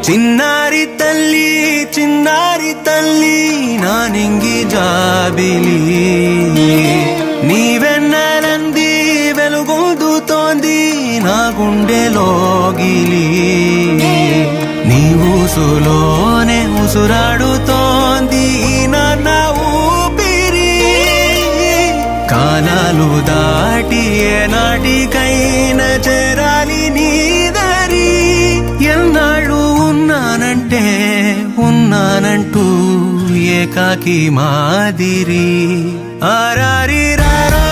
చిన్నారి తల్లి చిన్నారి తల్లి నా నింగి జాబిలి నీవెన్నెలంది వెలుగొందుతోంది నా గుండెలోగిలి నీ ఊసులోనే ఉసురాడుతోంది నా ఊపిరి కాలాలు దాటి ఏనాటికైనా చేరాలి నీ దారి ఎన్నాళ్ళు ఉన్నానంటే ఉన్నానంటూ ఏకాకి మాదిరి ఆరారి రారా